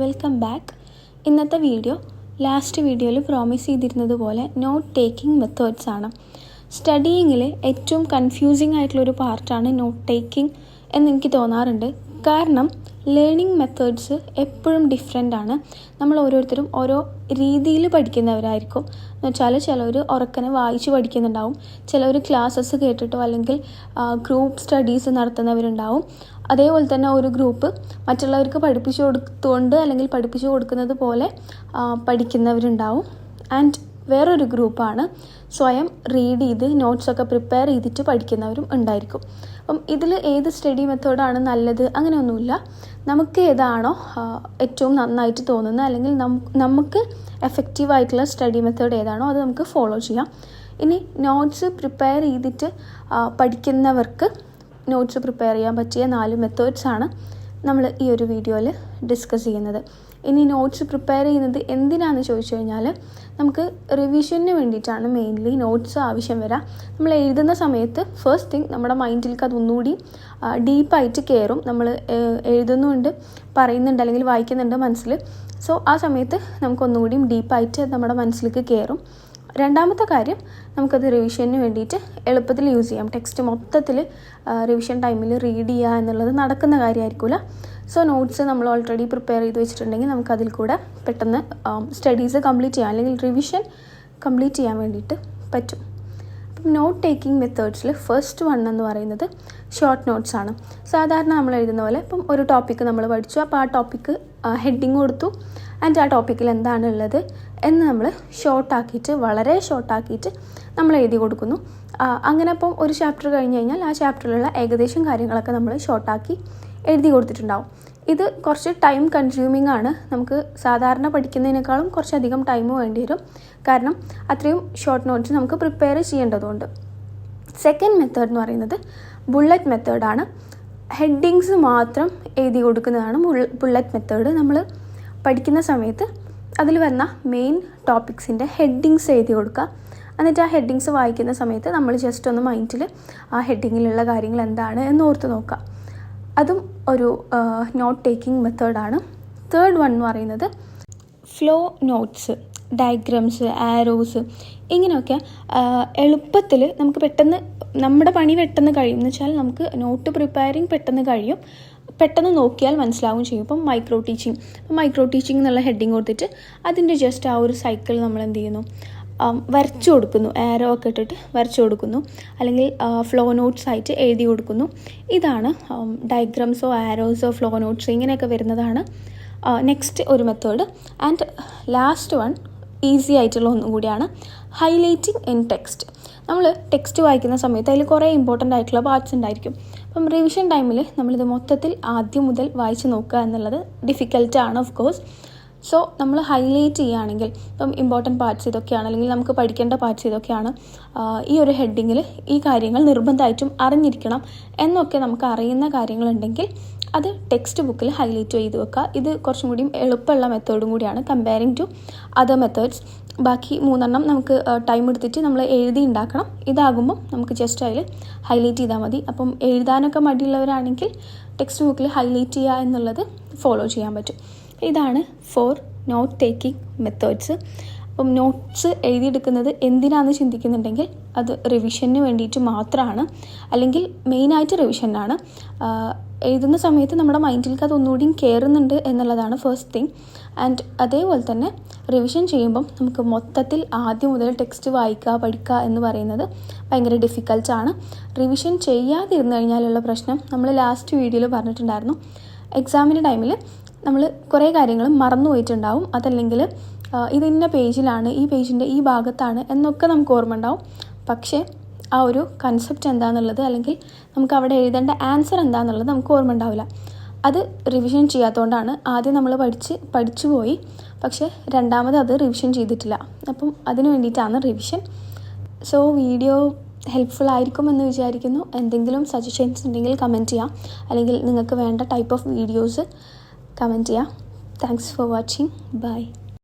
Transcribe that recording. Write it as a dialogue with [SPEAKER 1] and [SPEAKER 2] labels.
[SPEAKER 1] Welcome back. ഇന്നത്തെ video last വീഡിയോയിൽ promise ചെയ്തിരുന്നത് പോലെ നോട്ട് ടേക്കിംഗ് മെത്തേഡ്സ് ആണ്. സ്റ്റഡിയിങ്ങിൽ ഏറ്റവും കൺഫ്യൂസിങ് ആയിട്ടുള്ളൊരു പാർട്ടാണ് നോട്ട് ടേക്കിംഗ് എന്നെനിക്ക് തോന്നാറുണ്ട്. കാരണം ലേണിംഗ് മെത്തേഡ്സ് എപ്പോഴും ഡിഫറെൻ്റ് ആണ്. നമ്മൾ ഓരോരുത്തരും ഓരോ രീതിയിൽ പഠിക്കുന്നവരായിരിക്കും. എന്ന് വെച്ചാൽ ചിലവർ ഉറക്കനെ വായിച്ച് പഠിക്കുന്നുണ്ടാവും, ചിലവർ ക്ലാസ്സസ് കേട്ടിട്ടോ അല്ലെങ്കിൽ ഗ്രൂപ്പ് സ്റ്റഡീസ് നടത്തുന്നവരുണ്ടാവും. അതേപോലെ തന്നെ ഒരു ഗ്രൂപ്പ് മറ്റുള്ളവർക്ക് പഠിപ്പിച്ചു കൊടുത്തുകൊണ്ട് അല്ലെങ്കിൽ പഠിപ്പിച്ചു കൊടുക്കുന്നത് പോലെ പഠിക്കുന്നവരുണ്ടാവും. ആൻഡ് വേറൊരു ഗ്രൂപ്പാണ് സ്വയം റീഡ് ചെയ്ത് നോട്ട്സൊക്കെ പ്രിപ്പയർ ചെയ്തിട്ട് പഠിക്കുന്നവരും ഉണ്ടായിരിക്കും. അപ്പം ഇതിൽ ഏത് സ്റ്റഡി മെത്തേഡാണ് നല്ലത് അങ്ങനെയൊന്നുമില്ല. നമുക്ക് ഏതാണോ ഏറ്റവും നന്നായിട്ട് തോന്നുന്നത് അല്ലെങ്കിൽ നമുക്ക് എഫക്റ്റീവായിട്ടുള്ള സ്റ്റഡി മെത്തേഡ് ഏതാണോ അത് നമുക്ക് ഫോളോ ചെയ്യാം. ഇനി നോട്ട്സ് പ്രിപ്പയർ ചെയ്തിട്ട് പഠിക്കുന്നവർക്ക് നോട്ട്സ് പ്രിപ്പയർ ചെയ്യാൻ പറ്റിയ 4 മെത്തേഡ്സാണ് നമ്മൾ ഈ ഒരു വീഡിയോയിൽ ഡിസ്കസ് ചെയ്യുന്നത്. ഇനി നോട്ട്സ് പ്രിപ്പയർ ചെയ്യുന്നത് എന്തിനാണെന്ന് ചോദിച്ചു കഴിഞ്ഞാൽ നമുക്ക് റിവിഷന് വേണ്ടിയിട്ടാണ് മെയിൻലി നോട്ട്സ് ആവശ്യം വരിക. നമ്മൾ എഴുതുന്ന സമയത്ത് ഫസ്റ്റ് തിങ് നമ്മുടെ മൈൻഡിലേക്ക് അതൊന്നുകൂടി ഡീപ്പായിട്ട് കയറും. നമ്മൾ എഴുതുന്നുണ്ട്, പറയുന്നുണ്ട് അല്ലെങ്കിൽ വായിക്കുന്നുണ്ട് മനസ്സിൽ. സോ ആ സമയത്ത് നമുക്കൊന്നുകൂടിയും ഡീപ്പായിട്ട് നമ്മുടെ മനസ്സിലേക്ക് കയറും. രണ്ടാമത്തെ കാര്യം, നമുക്കത് റിവിഷന് വേണ്ടിയിട്ട് എളുപ്പത്തിൽ യൂസ് ചെയ്യാം. ടെക്സ്റ്റ് മൊത്തത്തിൽ റിവിഷൻ ടൈമിൽ റീഡ് ചെയ്യുക എന്നുള്ളത് നടക്കുന്ന കാര്യമായിരിക്കില്ല. സോ നോട്ട്സ് നമ്മൾ ഓൾറെഡി പ്രിപ്പയർ ചെയ്ത് വെച്ചിട്ടുണ്ടെങ്കിൽ നമുക്കതിൽ കൂടെ പെട്ടെന്ന് സ്റ്റഡീസ് കംപ്ലീറ്റ് ചെയ്യാം അല്ലെങ്കിൽ റിവിഷൻ കംപ്ലീറ്റ് ചെയ്യാൻ വേണ്ടിയിട്ട് പറ്റും. അപ്പം നോട്ട് ടേക്കിംഗ് മെത്തേഡ്സിൽ ഫസ്റ്റ് വൺ എന്ന് പറയുന്നത് ഷോർട്ട് നോട്ട്സ് ആണ്. സാധാരണ നമ്മൾ എഴുതുന്ന പോലെ ഇപ്പം ഒരു ടോപ്പിക്ക് നമ്മൾ പഠിച്ചു, അപ്പോൾ ആ ടോപ്പിക്ക് ഹെഡിങ് കൊടുത്തു ആൻഡ് ആ ടോപ്പിക്കിൽ എന്താണ് ഉള്ളത് എന്ന് നമ്മൾ ഷോർട്ടാക്കിയിട്ട് വളരെ ഷോർട്ടാക്കിയിട്ട് നമ്മൾ എഴുതി കൊടുക്കുന്നു. അങ്ങനെ അപ്പം ഒരു ചാപ്റ്റർ കഴിഞ്ഞ് കഴിഞ്ഞാൽ ആ ചാപ്റ്ററിലുള്ള ഏകദേശം കാര്യങ്ങളൊക്കെ നമ്മൾ ഷോർട്ടാക്കി എഴുതി കൊടുത്തിട്ടുണ്ടാവും. ഇത് കുറച്ച് ടൈം കൺസ്യൂമിംഗ് ആണ്. നമുക്ക് സാധാരണ പഠിക്കുന്നതിനേക്കാളും കുറച്ചധികം ടൈം വേണ്ടി വരും, കാരണം അത്രയും ഷോർട്ട് നോട്ട്സ് നമുക്ക് പ്രിപ്പയർ ചെയ്യേണ്ടതുകൊണ്ട്. സെക്കൻഡ് മെത്തേഡ് എന്ന് പറയുന്നത് ബുള്ളറ്റ് മെത്തേഡാണ്. ഹെഡിങ്സ് മാത്രം എഴുതി കൊടുക്കുന്നതാണ് ബുള്ളറ്റ് മെത്തേഡ്. നമ്മൾ പഠിക്കുന്ന സമയത്ത് അതിൽ വരുന്ന മെയിൻ ടോപ്പിക്സിൻ്റെ ഹെഡിങ്സ് എഴുതി കൊടുക്കുക. എന്നിട്ട് ആ ഹെഡിങ്സ് വായിക്കുന്ന സമയത്ത് നമ്മൾ ജസ്റ്റ് ഒന്ന് മൈൻഡിൽ ആ ഹെഡിങ്ങിലുള്ള കാര്യങ്ങൾ എന്താണ് എന്ന് ഓർത്ത് നോക്കുക. അതും ഒരു നോട്ട് ടേക്കിംഗ് മെത്തേഡാണ്. തേർഡ് വൺ എന്ന് പറയുന്നത് ഫ്ലോ നോട്ട്സ്, ഡയഗ്രാംസ്, ആരോസ് ഇങ്ങനെയൊക്കെ എളുപ്പത്തിൽ നമുക്ക് പെട്ടെന്ന് നമ്മുടെ പണി പെട്ടെന്ന് കഴിയും. എന്ന് വെച്ചാൽ നമുക്ക് നോട്ട് പ്രിപ്പയറിങ് പെട്ടെന്ന് കഴിയും, പെട്ടെന്ന് നോക്കിയാൽ മനസ്സിലാവും ചെയ്യും. ഇപ്പം മൈക്രോ ടീച്ചിങ് എന്നുള്ള ഹെഡിങ് കൊടുത്തിട്ട് അതിൻ്റെ ജസ്റ്റ് ആ ഒരു സൈക്കിൾ നമ്മൾ എന്ത് ചെയ്യുന്നു, വരച്ചു കൊടുക്കുന്നു, ആരോ ഒക്കെ ഇട്ടിട്ട് വരച്ചു കൊടുക്കുന്നു, അല്ലെങ്കിൽ ഫ്ലോ നോട്ട്സ് ആയിട്ട് എഴുതി കൊടുക്കുന്നു. ഇതാണ് ഡയഗ്രാംസോ ആരോസോ ഫ്ലോ നോട്ട്സോ ഇങ്ങനെയൊക്കെ വരുന്നതാണ് നെക്സ്റ്റ് ഒരു method. And last one easy ആയിട്ടുള്ള ഒന്നും കൂടിയാണ് ഹൈലൈറ്റിംഗ് ഇൻ ടെക്സ്റ്റ്. നമ്മൾ ടെക്സ്റ്റ് വായിക്കുന്ന സമയത്ത് അതിൽ കുറേ ഇമ്പോർട്ടൻ്റ് ആയിട്ടുള്ള പാർട്സ് ഉണ്ടായിരിക്കും. അപ്പം റിവിഷൻ ടൈമിൽ നമ്മളിത് മൊത്തത്തിൽ ആദ്യം മുതൽ വായിച്ച് നോക്കുക എന്നുള്ളത് ഡിഫിക്കൽട്ടാണ് ഓഫ് കോഴ്സ്. സോ നമ്മൾ ഹൈലൈറ്റ് ചെയ്യുകയാണെങ്കിൽ ഇപ്പം ഇമ്പോർട്ടൻറ്റ് പാർട്സ് ഇതൊക്കെയാണ് അല്ലെങ്കിൽ നമുക്ക് പഠിക്കേണ്ട പാർട്സ് ഇതൊക്കെയാണ്, ഈ ഒരു ഹെഡിങ്ങിൽ ഈ കാര്യങ്ങൾ നിർബന്ധമായിട്ടും അറിഞ്ഞിരിക്കണം എന്നൊക്കെ നമുക്ക് അറിയുന്ന കാര്യങ്ങളുണ്ടെങ്കിൽ അത് ടെക്സ്റ്റ് ബുക്കിൽ ഹൈലൈറ്റ് ചെയ്ത് വെക്കുക. ഇത് കുറച്ചും കൂടിയും എളുപ്പമുള്ള മെത്തേഡും കൂടിയാണ് കമ്പയറിങ് ടു അതർ മെത്തേഡ്സ്. ബാക്കി 3 നമുക്ക് ടൈം എടുത്തിട്ട് നമ്മൾ എഴുതി ഉണ്ടാക്കണം. ഇതാകുമ്പം നമുക്ക് ജസ്റ്റ് അതിൽ ഹൈലൈറ്റ് ചെയ്താൽ മതി. അപ്പം എഴുതാനൊക്കെ മടിയുള്ളവരാണെങ്കിൽ ടെക്സ്റ്റ് ബുക്കിൽ ഹൈലൈറ്റ് ചെയ്യുക എന്നുള്ളത് ഫോളോ ചെയ്യാൻ പറ്റും. ഇതാണ് 4 നോട്ട് ടേക്കിംഗ് മെത്തേഡ്സ്. അപ്പം നോട്ട്സ് എഴുതിയെടുക്കുന്നത് എന്തിനാണെന്ന് ചിന്തിക്കുന്നുണ്ടെങ്കിൽ അത് റിവിഷന് വേണ്ടിയിട്ട് മാത്രമാണ്, അല്ലെങ്കിൽ മെയിനായിട്ട് റിവിഷനാണ്. എഴുതുന്ന സമയത്ത് നമ്മുടെ മൈൻഡിലേക്ക് അതൊന്നുകൂടിയും കയറുന്നുണ്ട് എന്നുള്ളതാണ് ഫസ്റ്റ് തിങ്. ആൻഡ് അതേപോലെ തന്നെ റിവിഷൻ ചെയ്യുമ്പം നമുക്ക് മൊത്തത്തിൽ ആദ്യം മുതൽ ടെക്സ്റ്റ് വായിക്കുക പഠിക്കുക എന്ന് പറയുന്നത് ഭയങ്കര ഡിഫിക്കൽട്ടാണ്. റിവിഷൻ ചെയ്യാതിരുന്നു കഴിഞ്ഞാലുള്ള പ്രശ്നം നമ്മൾ ലാസ്റ്റ് വീഡിയോയിൽ പറഞ്ഞിട്ടുണ്ടായിരുന്നു. എക്സാമിൻ്റെ ടൈമിൽ നമ്മൾ കുറേ കാര്യങ്ങൾ മറന്നു പോയിട്ടുണ്ടാവും. അതല്ലെങ്കിൽ ഇത് ഇന്ന പേജിലാണ്, ഈ പേജിൻ്റെ ഈ ഭാഗത്താണ് എന്നൊക്കെ നമുക്ക് ഓർമ്മ ഉണ്ടാവും. പക്ഷേ ആ ഒരു കൺസെപ്റ്റ് എന്താണെന്നുള്ളത് അല്ലെങ്കിൽ നമുക്ക് അവിടെ എഴുതേണ്ട ആൻസർ എന്താണെന്നുള്ളത് നമുക്ക് ഓർമ്മ ഉണ്ടാവില്ല. അത് റിവിഷൻ ചെയ്യാത്തതുകൊണ്ടാണ്. ആദ്യം നമ്മൾ പഠിച്ചു പോയി, പക്ഷേ രണ്ടാമത് അത് റിവിഷൻ ചെയ്തിട്ടില്ല. അപ്പം അതിന് വേണ്ടിയിട്ടാണ് റിവിഷൻ. സോ വീഡിയോ ഹെൽപ്ഫുൾ ആയിരിക്കുമെന്ന് വിചാരിക്കുന്നു. എന്തെങ്കിലും സജഷൻസ് ഉണ്ടെങ്കിൽ കമൻറ്റ് ചെയ്യാം, അല്ലെങ്കിൽ നിങ്ങൾക്ക് വേണ്ട ടൈപ്പ് ഓഫ് വീഡിയോസ് കമൻറ്റ് ചെയ്യാം. Thanks for watching. ബൈ.